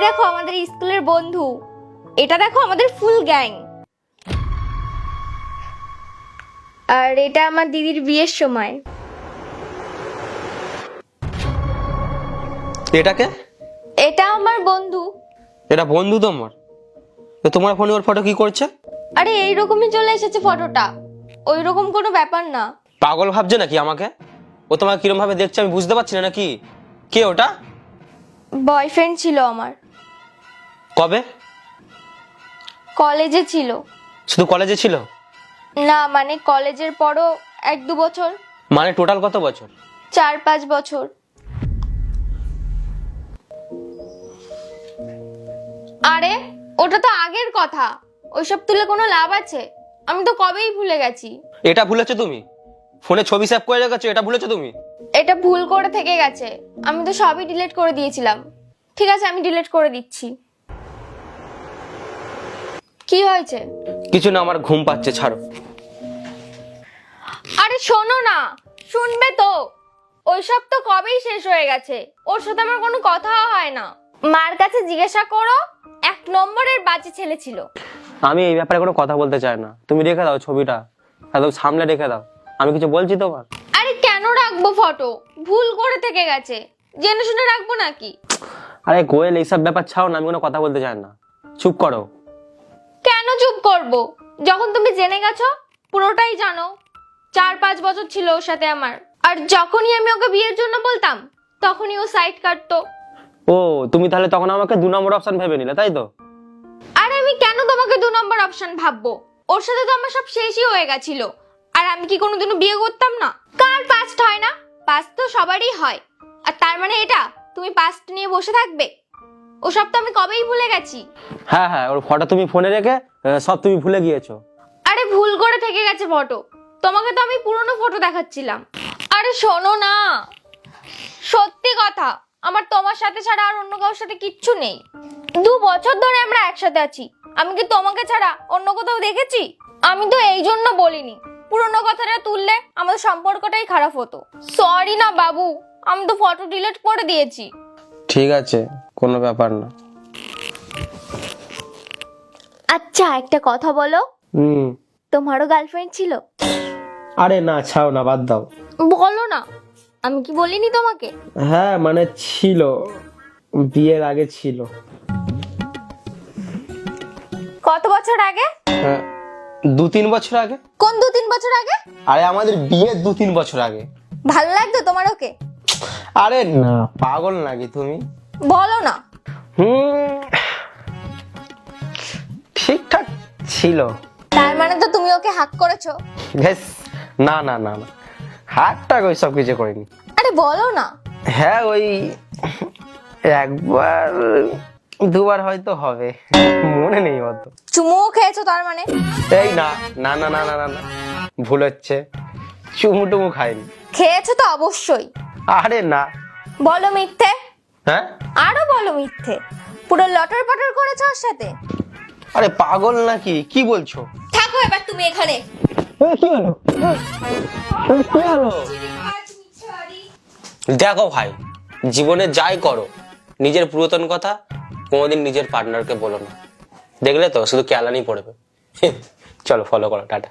দেখো আমাদের স্কুলের বন্ধু, এটা দেখো আমাদের ফুল গ্যাং, আর এটা আমার দিদির বিয়ের সময়। এটাকে? এটা আমার বন্ধু। এটা বন্ধু তোমার? তো তোমার ফোনে ওর ফটো কি করছে? আরে এইরকমই চলে এসেছে ফটোটা, ওই রকম কোনো ব্যাপার না। পাগল ভাবছে নাকি আমাকে? ও তোমাকে কিরম ভাবে দেখছে আমি বুঝতে পারছি না নাকি? কে ওটা? বয়ফ্রেন্ড ছিল আমার, কবে? কলেজে ছিল। শুধু কলেজে ছিল? না মানে কলেজের পরও 1-2 বছর। মানে টোটাল কত বছর? 4-5 বছর। আরে ওটা তো আগের কথা, ওইসব তুলে কোনো লাভ আছে? আমি তো কবেই ভুলে গেছি। এটা ভুলেছো তুমি? ফোনে ছবি সেভ করে রেখেছো, এটা ভুলেছো তুমি? এটা ভুল করে থেকে গেছে, আমি তো সবই ডিলিট করে দিয়েছিলাম। ঠিক আছে আমি ডিলিট করে দিচ্ছি। কি হয়েছে? কিছু না, আমার ঘুম পাচ্ছে, ছাড়ো। আরে শোনো না, শুনবে তো? ওইসব তো কবেই শেষ হয়ে গেছে, ওর সাথে আমার কোনো কথাও হয় না। মার কাছে জিজ্ঞাসা করো, 1 নম্বরের বাজে ছেলে ছিল। আমি এই ব্যাপারে কোনো কথা বলতে চাই না, তুমি রেখে দাও ছবিটা, একদম সামনে রেখে দাও। আমি কিছু বলছি তোমার? আরে কেন রাখবো ফটো? ভুল করে থেকে গেছে, জেনে শুনে রাখবো নাকি? আরে কোয়েল, এইসব ব্যাপার ছাও না, আমি কোনো কথা বলতে চাই না, চুপ করো। কেন চুপ করব? যখন তুমি জেনে গেছো, পুরোটাই জানো। 4-5 বছর ছিল ওর সাথে আমার, আর যখনই আমি ওকে বিয়ের জন্য বলতাম তখনই ও সাইড কাটতো। ও, তুমি তাহলে তখন আমাকে 2 নম্বর অপশন ভেবে নিলে, তাই তো? আরে আমি কেন তোমাকে 2 নম্বর অপশন ভাববো? ওর সাথে তো আমার সব শেষই হয়ে গেছিল। আর আমি কি কোনোদিনও বিয়ে করতাম না? কার পাস্ট হয় না? পাস্ট তো সবারই হয়। আর তার মানে এটা তুমি পাস্ট নিয়ে বসে থাকবে? ওসব তো আমি কবেই ভুলে গেছি। হ্যাঁ হ্যাঁ, ওর ফটো তুমি ফোনে রেখে সব তুমি ভুলে গিয়েছো। আরে ভুল করে থেকে গেছে ফটো, তোমাকে তো আমি পুরনো ফটো দেখাচ্ছিলাম। আরে শোনো না, সত্যি কথা, আমার তোমার সাথে ছাড়া আর অন্য কারোর সাথে কিচ্ছু নেই। 2 বছর ধরে আমরা একসাথে আছি, আমি কি তোমাকে ছাড়া অন্য কোথাও দেখেছি? আমি তো এই জন্য বলিনি, পুরনো কথাটা তুললে আমাদের সম্পর্কটাই খারাপ হতো। সরি না বাবু, আমি তো ফটো ডিলিট করে দিয়েছি। ঠিক আছে, কোনো ব্যাপার না। আচ্ছা একটা কথা বলো, হুম। তোমারও গার্লফ্রেন্ড ছিল? আরে না, ছাও না, বাদ দাও। বলো না, আমি কি বলিনি তোমাকে? হ্যাঁ মানে ছিল, বিয়ের আগে ছিল। কত বছর আগে? 2-3 বছর আগে। কোন 2-3 বছর আগে? আরে আমাদের বিয়ের 2-3 বছর আগে। ভালো লাগতো তোমার ওকে? আরে না, পাগল নাকি তুমি? বলো না। ঠিকঠাক ছিল। তার মানে তো তুমি ওকে হাক করেছো? বেশ, না না না না, হাতটা ওই সব কিছু করিনি। আরে বলো না। হ্যাঁ ওই 1-2বার হয়তো হবে, মনে নেই অত। চুমুও খেয়েছো তার মানে? এই না না না না না না না, ভুল হচ্ছে, চুমু টুমু খাইনি। খেয়েছো তো অবশ্যই। আরে না। বলো মিথ্যে। হ্যাঁ? আরো বলো মিথ্যে। পুরো লটর পটর করেছো ওর সাথে? আরে পাগল নাকি, কি বলছো? থাকো এবার তুমি এখানে। কি হলো? কি হলো? দেখো ভাই, জীবনে যাই করো, নিজের পুরাতন কথা কোনোদিন নিজের পার্টনারকে বলো না, দেখলে তো শুধু ক্যালানি পড়বে। চলো ফলো করো, টাটা।